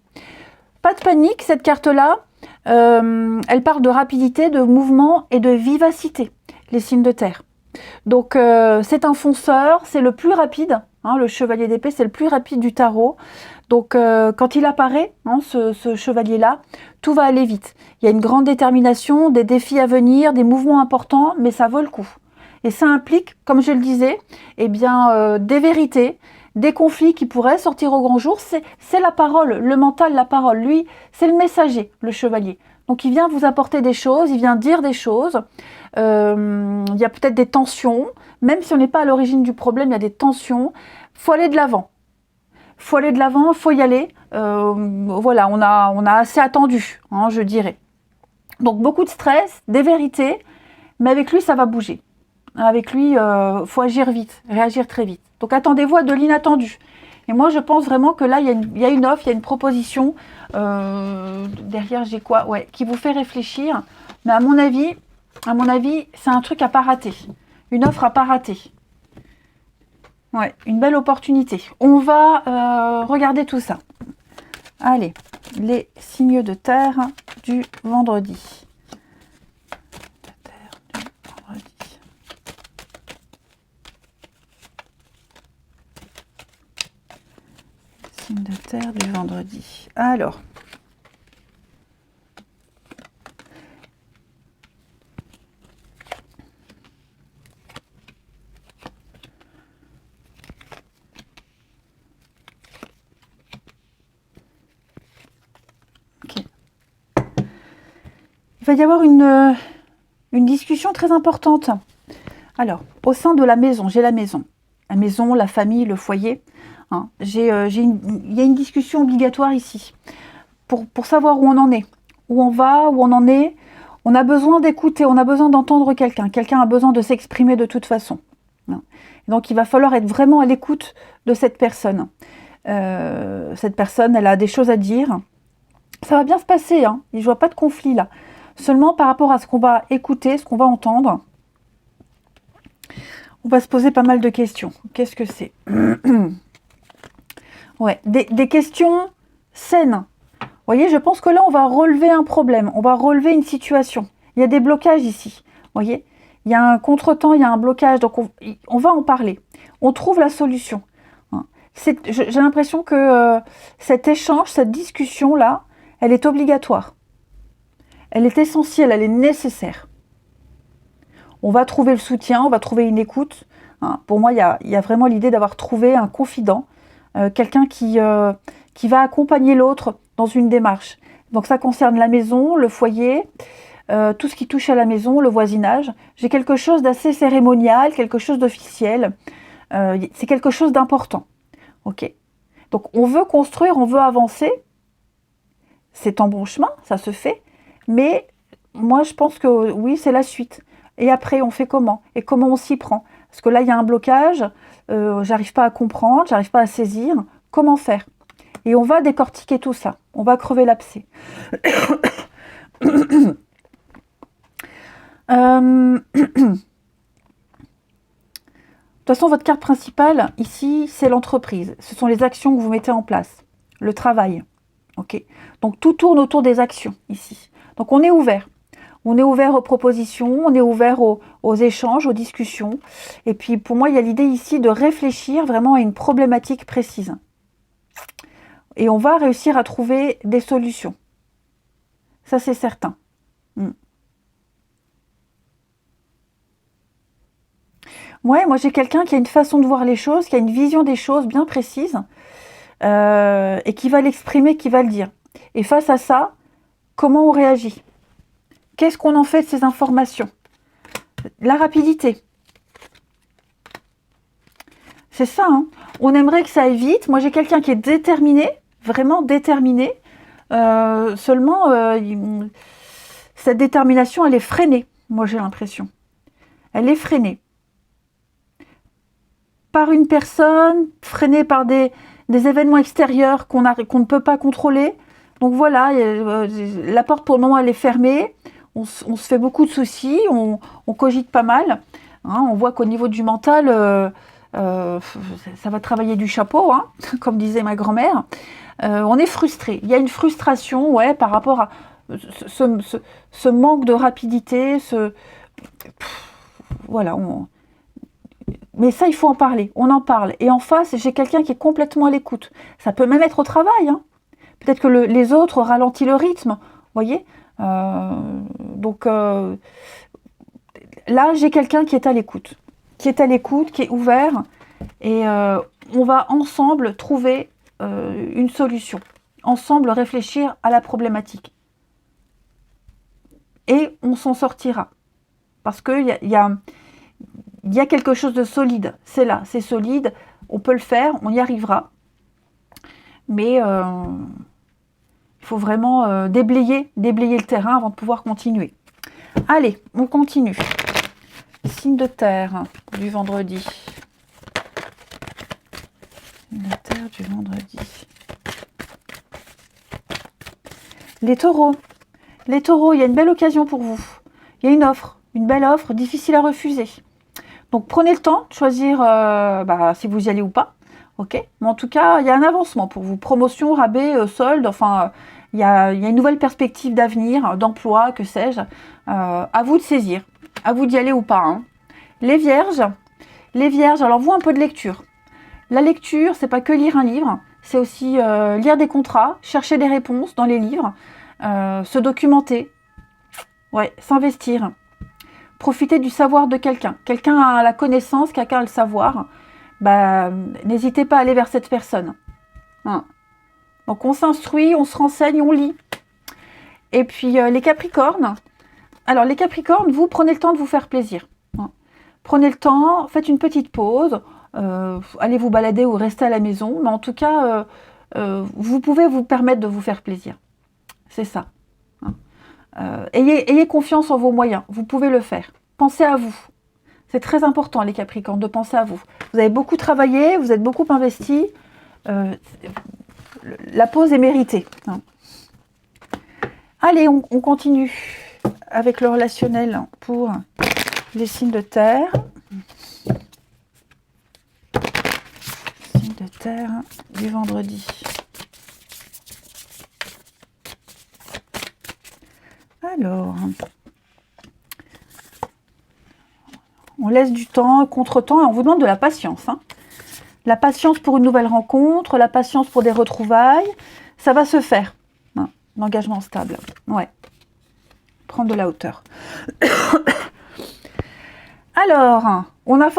Pas de panique, cette carte-là, elle parle de rapidité, de mouvement et de vivacité, les signes de terre. Donc, c'est un fonceur, c'est le plus rapide. Le chevalier d'épée, c'est le plus rapide du tarot. Donc, quand il apparaît, ce chevalier-là, tout va aller vite. Il y a une grande détermination, des défis à venir, des mouvements importants, mais ça vaut le coup. Et ça implique, comme je le disais, des vérités, des conflits qui pourraient sortir au grand jour. C'est la parole, le mental, la parole. Lui, c'est le messager, le chevalier. Donc, il vient vous apporter des choses, il vient dire des choses. Il y a peut-être des tensions. Même si on n'est pas à l'origine du problème, il y a des tensions. Il faut aller de l'avant. Il faut aller de l'avant, il faut y aller. Voilà, on a assez attendu, je dirais. Donc, beaucoup de stress, des vérités, mais avec lui, ça va bouger. Avec lui, faut agir vite, réagir très vite. Donc, attendez-vous à de l'inattendu. Et moi, je pense vraiment que là, il y a une offre, il y a une proposition. Derrière, j'ai quoi? Ouais, qui vous fait réfléchir. Mais à mon avis, À mon avis, c'est un truc à pas rater. Une offre à pas rater. Ouais, une belle opportunité. On va regarder tout ça. Allez, les signes de terre du vendredi. De terre du vendredi. Signes de terre du vendredi. Alors. Il va y avoir une discussion très importante. Alors, au sein de la maison, j'ai la maison. La maison, la famille, le foyer. Hein, il y a une discussion obligatoire ici. Pour savoir où on en est. Où on va, où on en est. On a besoin d'écouter, on a besoin d'entendre quelqu'un. Quelqu'un a besoin de s'exprimer de toute façon. Hein. Donc, il va falloir être vraiment à l'écoute de cette personne. Cette personne, elle a des choses à dire. Ça va bien se passer, hein. Je ne vois pas de conflit là. Seulement par rapport à ce qu'on va écouter, ce qu'on va entendre, on va se poser pas mal de questions. Qu'est-ce que c'est? Ouais, des questions saines. Vous voyez, je pense que là, on va relever un problème, on va relever une situation. Il y a des blocages ici, vous voyez. Il y a un contretemps, il y a un blocage, donc on va en parler. On trouve la solution. J'ai l'impression que cet échange, cette discussion-là, elle est obligatoire. Elle est essentielle, elle est nécessaire. On va trouver le soutien, on va trouver une écoute. Hein. Pour moi, il y a vraiment l'idée d'avoir trouvé un confident, quelqu'un qui va accompagner l'autre dans une démarche. Donc ça concerne la maison, le foyer, tout ce qui touche à la maison, le voisinage. J'ai quelque chose d'assez cérémonial, quelque chose d'officiel. C'est quelque chose d'important. Ok. Donc on veut construire, on veut avancer. C'est en bon chemin, ça se fait. Mais moi, je pense que oui, c'est la suite. Et après, on fait comment? Et comment on s'y prend? Parce que là, il y a un blocage, j'arrive pas à comprendre, j'arrive pas à saisir. Comment faire? Et on va décortiquer tout ça. On va crever l'abcès. De toute façon, votre carte principale, ici, c'est l'entreprise. Ce sont les actions que vous mettez en place. Le travail. Ok. Donc, tout tourne autour des actions, ici. Donc, on est ouvert. On est ouvert aux propositions, on est ouvert aux échanges, aux discussions. Et puis, pour moi, il y a l'idée ici de réfléchir vraiment à une problématique précise. Et on va réussir à trouver des solutions. Ça, c'est certain. Ouais, moi, j'ai quelqu'un qui a une façon de voir les choses, qui a une vision des choses bien précise, et qui va l'exprimer, qui va le dire. Et face à ça, comment on réagit? Qu'est-ce qu'on en fait de ces informations? La rapidité. C'est ça, hein. On aimerait que ça aille vite. Moi, j'ai quelqu'un qui est déterminé, vraiment déterminé. Seulement, cette détermination, elle est freinée. Moi, j'ai l'impression. Elle est freinée. Par une personne, freinée par des événements extérieurs qu'on ne peut pas contrôler. Donc voilà, la porte pour le moment, elle est fermée. On se fait beaucoup de soucis, on cogite pas mal. Hein, on voit qu'au niveau du mental, ça va travailler du chapeau, hein, comme disait ma grand-mère. On est frustré. Il y a une frustration, ouais, par rapport à ce manque de rapidité. Voilà. Mais ça, il faut en parler. On en parle. Et en face, j'ai quelqu'un qui est complètement à l'écoute. Ça peut même être au travail. Hein. Peut-être que les autres ralentissent le rythme. Vous voyez donc là, j'ai quelqu'un qui est à l'écoute. Qui est ouvert. Et on va ensemble trouver une solution. Ensemble réfléchir à la problématique. Et on s'en sortira. Parce qu'il y a quelque chose de solide. C'est là, c'est solide. On peut le faire, on y arrivera. Mais il faut vraiment déblayer le terrain avant de pouvoir continuer. Allez, on continue. Signe de terre du vendredi. Signe de terre du vendredi. Les taureaux. Les taureaux, il y a une belle occasion pour vous. Il y a une offre. une belle offre, difficile à refuser. Donc prenez le temps de choisir si vous y allez ou pas. Ok, mais en tout cas, il y a un avancement pour vous. Promotion, rabais, solde, enfin, il y a une nouvelle perspective d'avenir, d'emploi, que sais-je. À vous de saisir, à vous d'y aller ou pas. Hein. Les vierges, alors vous, un peu de lecture. La lecture, c'est pas que lire un livre, c'est aussi lire des contrats, chercher des réponses dans les livres, se documenter, ouais, s'investir. Profiter du savoir de quelqu'un. Quelqu'un a la connaissance, quelqu'un a le savoir. N'hésitez pas à aller vers cette personne. Hein. Donc on s'instruit, on se renseigne, on lit. Et puis les Capricornes. Alors les Capricornes, vous prenez le temps de vous faire plaisir. Hein. Prenez le temps, faites une petite pause, allez vous balader ou rester à la maison. Mais en tout cas, vous pouvez vous permettre de vous faire plaisir. C'est ça. Ayez confiance en vos moyens, vous pouvez le faire. Pensez à vous. C'est très important, les Capricornes, de penser à vous. Vous avez beaucoup travaillé, vous êtes beaucoup investi. La pause est méritée. Hein. Allez, on continue avec le relationnel pour les signes de terre. Signes de terre du vendredi. Alors, on laisse du temps, contre-temps, et on vous demande de la patience. Hein. La patience pour une nouvelle rencontre, la patience pour des retrouvailles, ça va se faire. Hein. L'engagement stable, ouais. Prendre de la hauteur. Alors, on a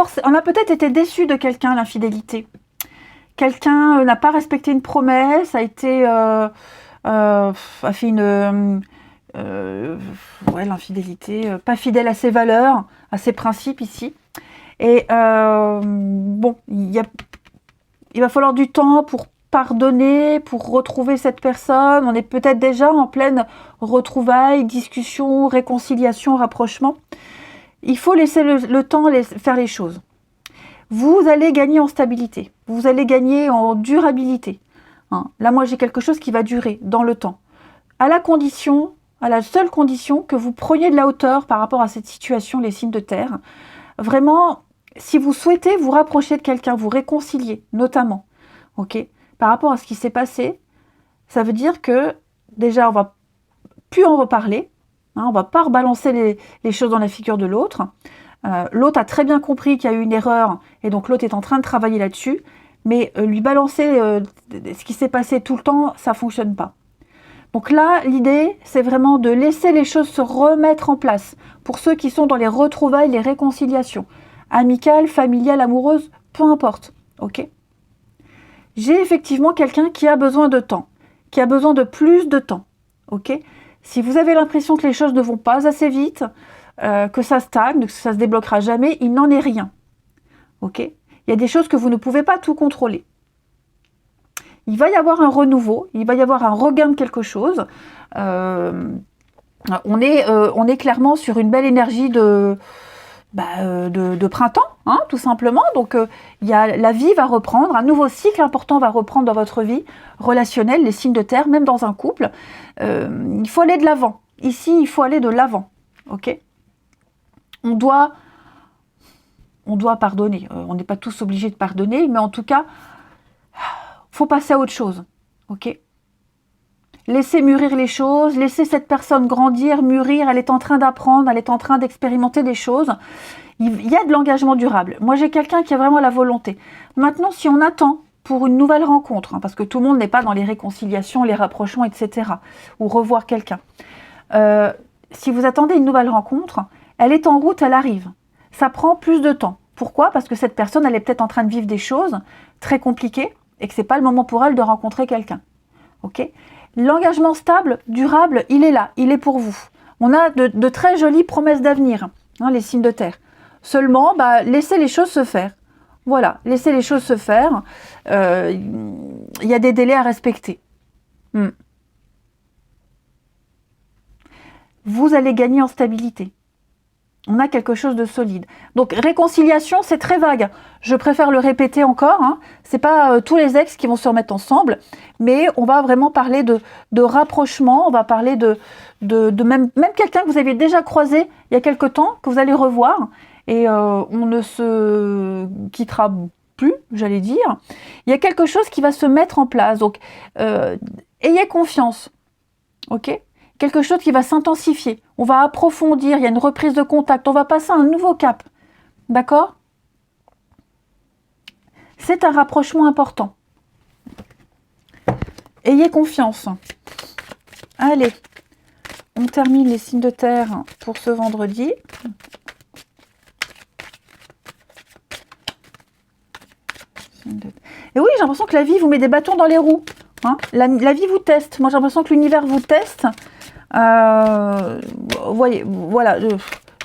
peut-être été déçu de quelqu'un, l'infidélité. Quelqu'un n'a pas respecté une promesse, a fait une... l'infidélité, pas fidèle à ses valeurs, à ses principes ici. Et il va falloir du temps pour pardonner, pour retrouver cette personne. On est peut-être déjà en pleine retrouvaille, discussion, réconciliation, rapprochement. Il faut laisser le temps faire les choses. Vous allez gagner en stabilité, vous allez gagner en durabilité. Hein. Là, moi, j'ai quelque chose qui va durer dans le temps. À la seule condition que vous preniez de la hauteur par rapport à cette situation, les signes de terre. Vraiment, si vous souhaitez vous rapprocher de quelqu'un, vous réconcilier, notamment, ok, par rapport à ce qui s'est passé, ça veut dire que, déjà, on va plus en reparler, hein, on va pas rebalancer les choses dans la figure de l'autre. L'autre a très bien compris qu'il y a eu une erreur, et donc l'autre est en train de travailler là-dessus, mais lui balancer ce qui s'est passé tout le temps, ça fonctionne pas. Donc là, l'idée, c'est vraiment de laisser les choses se remettre en place. Pour ceux qui sont dans les retrouvailles, les réconciliations, amicales, familiales, amoureuses, peu importe. Ok ? J'ai effectivement quelqu'un qui a besoin de temps, qui a besoin de plus de temps. Ok ? Si vous avez l'impression que les choses ne vont pas assez vite, que ça stagne, que ça se débloquera jamais, il n'en est rien. Ok ? Il y a des choses que vous ne pouvez pas tout contrôler. Il va y avoir un renouveau, il va y avoir un regain de quelque chose. On est clairement sur une belle énergie de printemps, hein, tout simplement. Donc, la vie va reprendre, un nouveau cycle important va reprendre dans votre vie relationnelle, les signes de terre, même dans un couple. Il faut aller de l'avant. Ici, il faut aller de l'avant. Ok ? On doit pardonner. On n'est pas tous obligés de pardonner, mais en tout cas, faut passer à autre chose, ok ? Laissez mûrir les choses, laissez cette personne grandir, mûrir, elle est en train d'apprendre, elle est en train d'expérimenter des choses. Il y a de l'engagement durable. Moi, j'ai quelqu'un qui a vraiment la volonté. Maintenant, si on attend pour une nouvelle rencontre, hein, parce que tout le monde n'est pas dans les réconciliations, les rapprochements, etc., ou revoir quelqu'un. Si vous attendez une nouvelle rencontre, elle est en route, elle arrive. Ça prend plus de temps. Pourquoi ? Parce que cette personne, elle est peut-être en train de vivre des choses très compliquées, et que ce n'est pas le moment pour elle de rencontrer quelqu'un. Ok ? L'engagement stable, durable, il est là, il est pour vous. On a de très jolies promesses d'avenir, hein, les signes de terre. Seulement, laissez les choses se faire. Voilà, laissez les choses se faire. Il y a des délais à respecter. Vous allez gagner en stabilité. On a quelque chose de solide. Donc, réconciliation, c'est très vague. Je préfère le répéter encore. Hein. Ce n'est pas tous les ex qui vont se remettre ensemble, mais on va vraiment parler de rapprochement. On va parler de même quelqu'un que vous aviez déjà croisé il y a quelque temps, que vous allez revoir, et on ne se quittera plus, j'allais dire. Il y a quelque chose qui va se mettre en place. Donc, ayez confiance. Ok ? Quelque chose qui va s'intensifier, on va approfondir, il y a une reprise de contact, on va passer à un nouveau cap, d'accord? C'est un rapprochement important. Ayez confiance. Allez, on termine les signes de terre pour ce vendredi. Et oui, j'ai l'impression que la vie vous met des bâtons dans les roues. Hein, la vie vous teste. Moi, j'ai l'impression que l'univers vous teste. Voyez, voilà,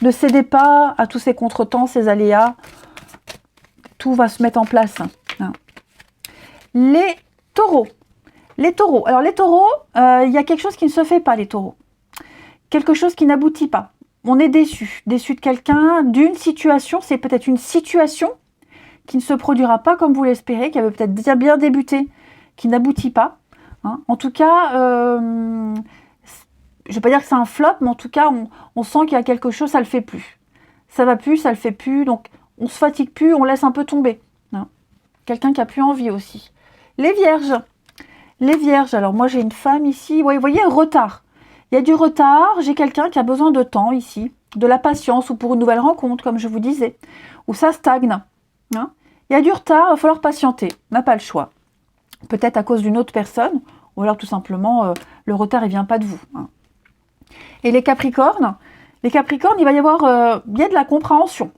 ne cédez pas à tous ces contretemps, ces aléas. Tout va se mettre en place. Hein. Les taureaux. Les taureaux. Alors, les taureaux, il y a quelque chose qui ne se fait pas, les taureaux. Quelque chose qui n'aboutit pas. On est déçu. Déçu de quelqu'un, d'une situation. C'est peut-être une situation qui ne se produira pas comme vous l'espérez, qui avait peut-être déjà bien débuté, qui n'aboutit pas. Hein. En tout cas, je ne vais pas dire que c'est un flop, mais en tout cas, on sent qu'il y a quelque chose, ça ne le fait plus. Ça va plus, ça ne le fait plus, donc on ne se fatigue plus, on laisse un peu tomber. Hein. Quelqu'un qui n'a plus envie aussi. Les vierges. Les vierges, alors moi j'ai une femme ici, vous voyez, un retard. Il y a du retard, j'ai quelqu'un qui a besoin de temps ici, de la patience ou pour une nouvelle rencontre, comme je vous disais, où ça stagne. Hein. Il y a du retard, il va falloir patienter, on n'a pas le choix. Peut-être à cause d'une autre personne, ou alors tout simplement, le retard ne vient pas de vous. Hein. Et les capricornes, il va y avoir bien de la compréhension.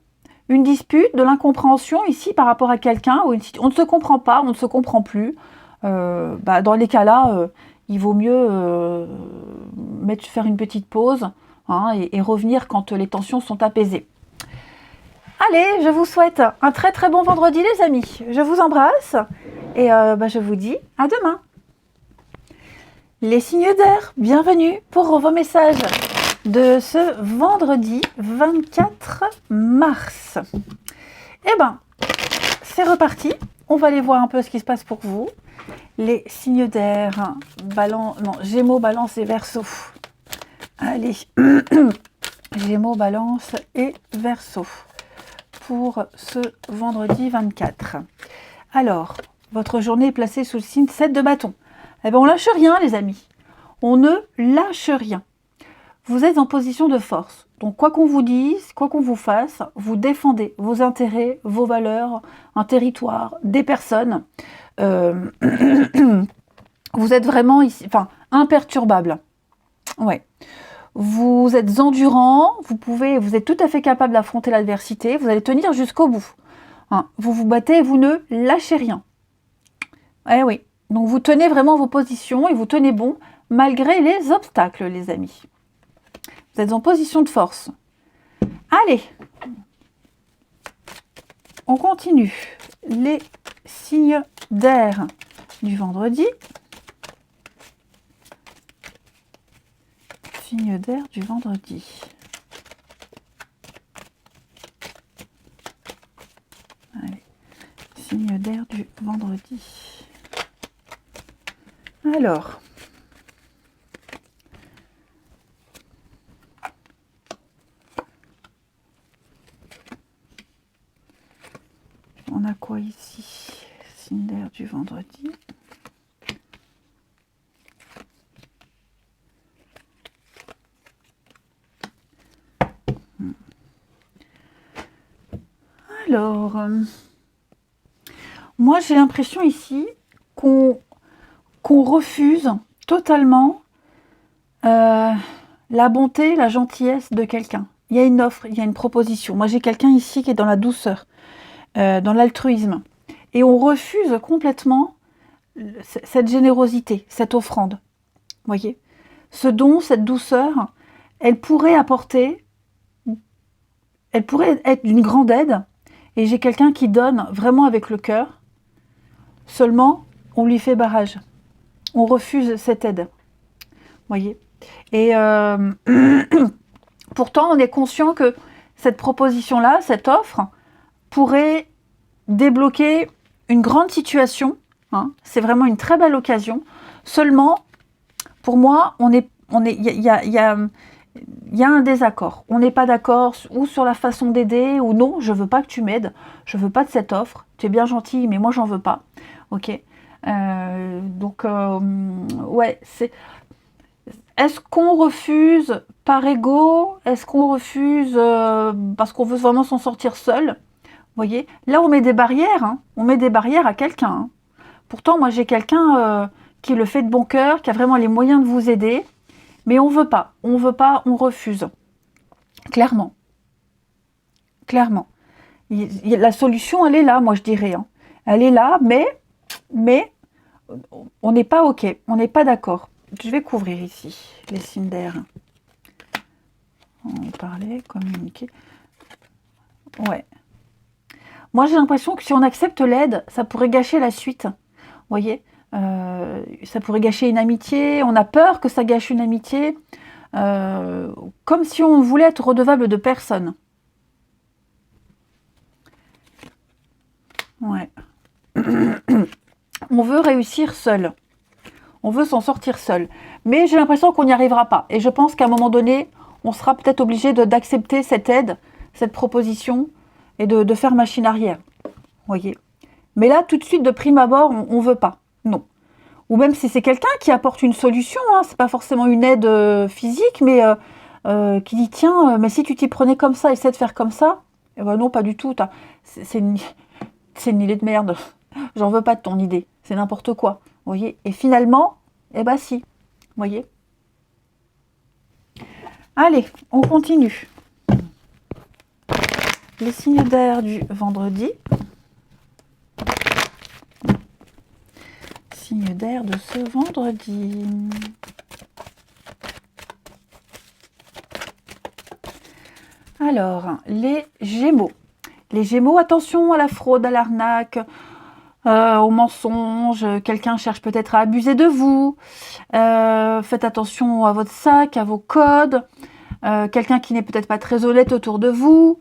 Une dispute, de l'incompréhension ici par rapport à quelqu'un, on ne se comprend pas, on ne se comprend plus. Dans les cas-là, il vaut mieux faire une petite pause hein, et revenir quand les tensions sont apaisées. Allez, je vous souhaite un très très bon vendredi les amis. Je vous embrasse et je vous dis à demain. Les signes d'air, bienvenue pour vos messages de ce vendredi 24 mars. Eh ben, c'est reparti. On va aller voir un peu ce qui se passe pour vous. Les signes d'air, Gémeaux, Balance et Verseau. Allez, Gémeaux, Balance et Verseau pour ce vendredi 24. Alors, votre journée est placée sous le signe 7 de bâton. Eh bien, on lâche rien, les amis. On ne lâche rien. Vous êtes en position de force. Donc, quoi qu'on vous dise, quoi qu'on vous fasse, vous défendez vos intérêts, vos valeurs, un territoire, des personnes. Vous êtes vraiment ici, imperturbable. Ouais. Vous êtes endurant, vous êtes tout à fait capable d'affronter l'adversité, vous allez tenir jusqu'au bout. Hein, vous vous battez et vous ne lâchez rien. Eh oui. Donc, vous tenez vraiment vos positions et vous tenez bon malgré les obstacles, les amis. Vous êtes en position de force. Allez, on continue. Les signes d'air du vendredi. Signes d'air du vendredi. Allez, signes d'air du vendredi. Alors, on a quoi ici? Signe d'air du vendredi. Alors, moi j'ai l'impression ici qu'on refuse totalement la bonté, la gentillesse de quelqu'un. Il y a une offre, il y a une proposition. Moi j'ai quelqu'un ici qui est dans la douceur, dans l'altruisme. Et on refuse complètement cette générosité, cette offrande. Vous voyez ? Ce don, cette douceur, elle pourrait être d'une grande aide. Et j'ai quelqu'un qui donne vraiment avec le cœur. Seulement, on lui fait barrage. On refuse cette aide. Vous voyez ? Et pourtant, on est conscient que cette proposition-là, cette offre, pourrait débloquer une grande situation. Hein. C'est vraiment une très belle occasion. Seulement, pour moi, il y a un désaccord. On n'est pas d'accord ou sur la façon d'aider, ou non, je veux pas que tu m'aides, je veux pas de cette offre. Tu es bien gentil, mais moi, j'en veux pas. Ok. Ouais, c'est... Est-ce qu'on refuse par ego? Est-ce qu'on refuse parce qu'on veut vraiment s'en sortir seul? Vous voyez, là on met des barrières, hein. On met des barrières à quelqu'un. Hein. Pourtant, moi j'ai quelqu'un qui le fait de bon cœur, qui a vraiment les moyens de vous aider, mais on veut pas, on refuse. Clairement. Clairement. La solution, elle est là, moi je dirais. Hein. Elle est là, mais on n'est pas OK, on n'est pas d'accord. Je vais couvrir ici les signes d'air. On parlait, communiquer. Ouais. Moi, j'ai l'impression que si on accepte l'aide, ça pourrait gâcher la suite. Vous voyez, ça pourrait gâcher une amitié. On a peur que ça gâche une amitié. Comme si on voulait être redevable de personne. Ouais. On veut réussir seul. On veut s'en sortir seul. Mais j'ai l'impression qu'on n'y arrivera pas. Et je pense qu'à un moment donné, on sera peut-être obligé d'accepter cette aide, cette proposition, et de faire machine arrière. Voyez. Mais là, tout de suite, de prime abord, on ne veut pas. Non. Ou même si c'est quelqu'un qui apporte une solution, hein, c'est pas forcément une aide physique, mais qui dit, tiens, mais si tu t'y prenais comme ça, essaie de faire comme ça. Eh ben non, pas du tout. C'est une idée de merde. J'en veux pas de ton idée. C'est n'importe quoi. Voyez. Et finalement, eh ben si. Voyez. Allez, on continue. Les signes d'air du vendredi. Signes d'air de ce vendredi. Alors, les Gémeaux. Les Gémeaux, attention à la fraude, à l'arnaque, au mensonge. Quelqu'un cherche peut-être à abuser de vous. Faites attention à votre sac, à vos codes. Quelqu'un qui n'est peut-être pas très honnête autour de vous.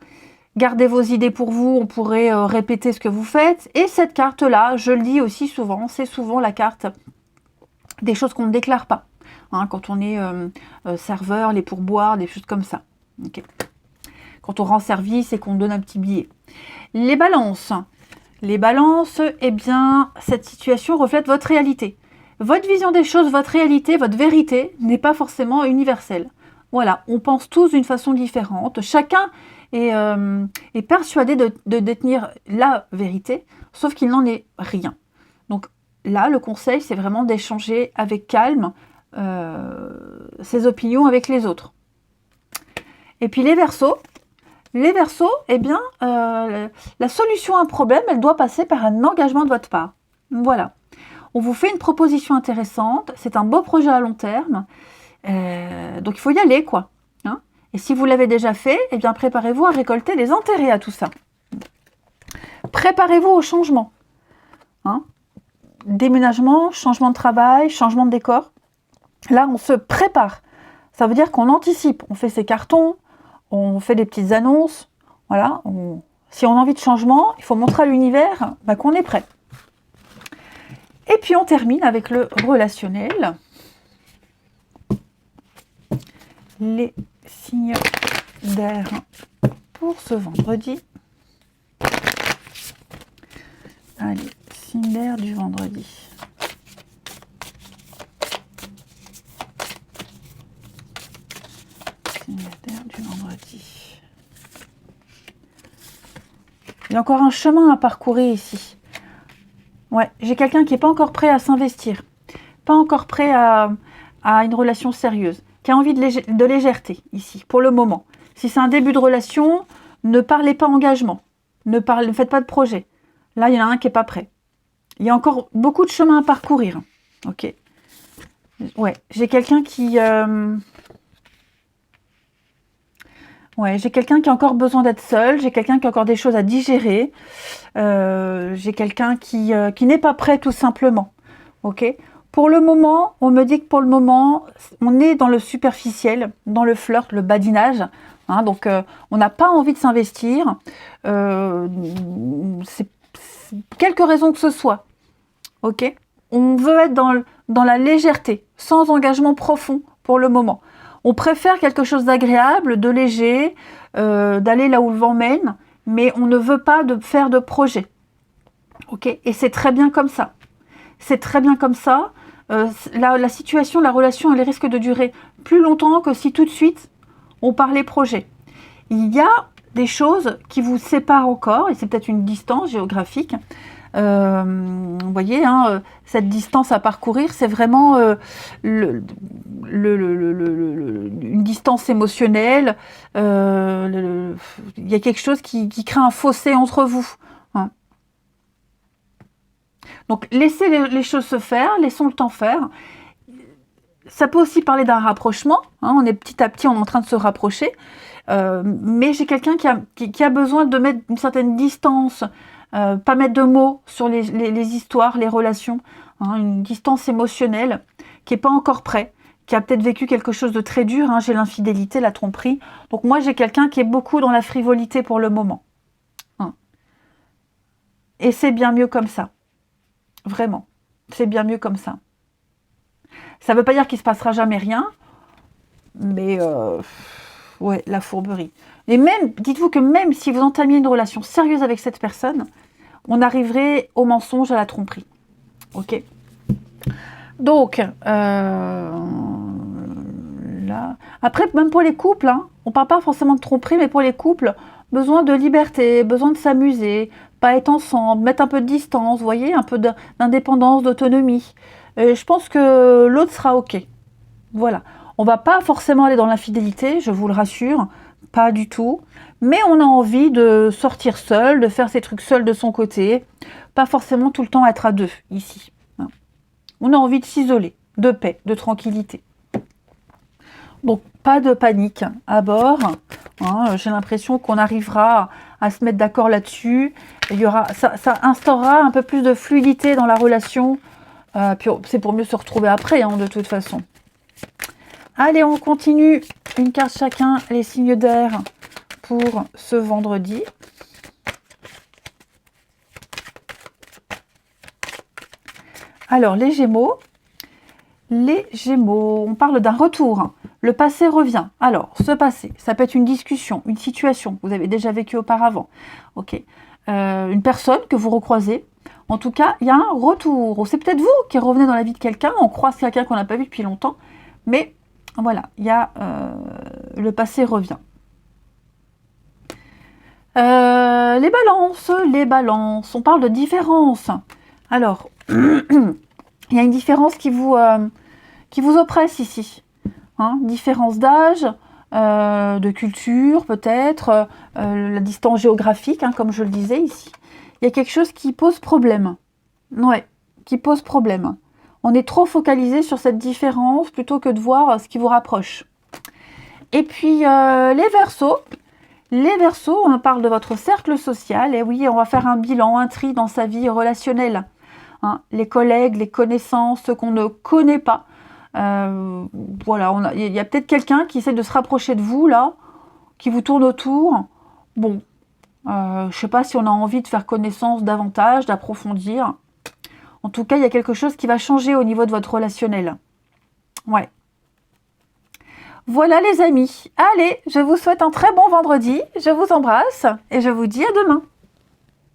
Gardez vos idées pour vous, on pourrait répéter ce que vous faites. Et cette carte-là, je le dis aussi souvent, c'est souvent la carte des choses qu'on ne déclare pas. Hein, quand on est serveur, les pourboires, des choses comme ça. Okay. Quand on rend service et qu'on donne un petit billet. Les balances. Les balances, eh bien, cette situation reflète votre réalité. Votre vision des choses, votre réalité, votre vérité n'est pas forcément universelle. Voilà, on pense tous d'une façon différente. Chacun est persuadé de détenir la vérité, sauf qu'il n'en est rien. Donc là, le conseil, c'est vraiment d'échanger avec calme ses opinions avec les autres. Et puis les Verseaux, eh bien, la solution à un problème, elle doit passer par un engagement de votre part. Voilà. On vous fait une proposition intéressante, c'est un beau projet à long terme, donc il faut y aller, quoi. Hein. Et si vous l'avez déjà fait, eh bien, préparez-vous à récolter les intérêts à tout ça. Préparez-vous au changement. Hein. Déménagement, changement de travail, changement de décor. Là, on se prépare. Ça veut dire qu'on anticipe. On fait ses cartons, on fait des petites annonces. Voilà. Si on a envie de changement, il faut montrer à l'univers qu'on est prêt. Et puis, on termine avec le relationnel. Les signes d'air pour ce vendredi. Allez, signe d'air du vendredi. Signe d'air du vendredi. Il y a encore un chemin à parcourir ici. Ouais, j'ai quelqu'un qui n'est pas encore prêt à s'investir, pas encore prêt à une relation sérieuse, qui a envie de légèreté ici, pour le moment. Si c'est un début de relation, ne parlez pas engagement, ne faites pas de projet. Là, il y en a un qui n'est pas prêt. Il y a encore beaucoup de chemin à parcourir. Ok. Ouais, j'ai quelqu'un qui... Ouais, j'ai quelqu'un qui a encore besoin d'être seul, j'ai quelqu'un qui a encore des choses à digérer, j'ai quelqu'un qui n'est pas prêt tout simplement. Ok. Pour le moment, on me dit que pour le moment, on est dans le superficiel, dans le flirt, le badinage. Hein, donc, on n'a pas envie de s'investir. Quelques raisons que ce soit. Ok, on veut être dans la légèreté, sans engagement profond pour le moment. On préfère quelque chose d'agréable, de léger, d'aller là où le vent mène, mais on ne veut pas faire de projet. Ok, et c'est très bien comme ça. C'est très bien comme ça. La situation, la relation, elle risque de durer plus longtemps que si tout de suite on parlait projet. Il y a des choses qui vous séparent encore, et c'est peut-être une distance géographique. Vous voyez, hein, cette distance à parcourir, c'est vraiment une distance émotionnelle. Il y a quelque chose qui crée un fossé entre vous. Hein. Donc, laissez les choses se faire, laissons le temps faire. Ça peut aussi parler d'un rapprochement. Hein, on est petit à petit, on est en train de se rapprocher. Mais j'ai quelqu'un qui a besoin de mettre une certaine distance, pas mettre de mots sur les histoires, les relations, hein, une distance émotionnelle, qui n'est pas encore prêt, qui a peut-être vécu quelque chose de très dur, hein, j'ai l'infidélité, la tromperie. Donc moi, j'ai quelqu'un qui est beaucoup dans la frivolité pour le moment. Hein. Et c'est bien mieux comme ça. Vraiment. C'est bien mieux comme ça. Ça ne veut pas dire qu'il ne se passera jamais rien, mais ouais, la fourberie. Et même, dites-vous que même si vous entamiez une relation sérieuse avec cette personne, on arriverait au mensonge, à la tromperie. Ok. Donc, là... Après, même pour les couples, hein, on ne parle pas forcément de tromperie, mais pour les couples, besoin de liberté, besoin de s'amuser, pas être ensemble, mettre un peu de distance, vous voyez, un peu d'indépendance, d'autonomie. Je pense que l'autre sera ok. Voilà. On va pas forcément aller dans l'infidélité, je vous le rassure, pas du tout. Mais on a envie de sortir seul, de faire ses trucs seul de son côté, pas forcément tout le temps être à deux ici. Hein. On a envie de s'isoler, de paix, de tranquillité. Donc pas de panique à bord. Hein, j'ai l'impression qu'on arrivera à se mettre d'accord là-dessus. Ça instaurera un peu plus de fluidité dans la relation. Puis c'est pour mieux se retrouver après, hein, de toute façon. Allez, on continue. Une carte chacun, les signes d'air pour ce vendredi. Alors, les Gémeaux. Les Gémeaux, on parle d'un retour. Le passé revient. Alors, ce passé, ça peut être une discussion, une situation que vous avez déjà vécue auparavant. Ok. Une personne que vous recroisez. En tout cas, il y a un retour. C'est peut-être vous qui revenez dans la vie de quelqu'un. On croise quelqu'un qu'on n'a pas vu depuis longtemps. Mais voilà, il y a le passé revient. Les balances. On parle de différence. Alors, il y a une différence qui vous oppresse ici. Hein, différence d'âge, de culture peut-être, la distance géographique, hein, comme je le disais ici. Il y a quelque chose qui pose problème. Ouais, qui pose problème. On est trop focalisé sur cette différence plutôt que de voir ce qui vous rapproche. Et puis, les Verseaux. Les Verseaux, on parle de votre cercle social. Et oui, on va faire un bilan, un tri dans sa vie relationnelle. Hein, les collègues, les connaissances, ceux qu'on ne connaît pas. Voilà, il y a peut-être quelqu'un qui essaie de se rapprocher de vous, là, qui vous tourne autour. Bon, je ne sais pas si on a envie de faire connaissance davantage, d'approfondir. En tout cas, il y a quelque chose qui va changer au niveau de votre relationnel. Ouais. Voilà les amis. Allez, je vous souhaite un très bon vendredi. Je vous embrasse et je vous dis à demain.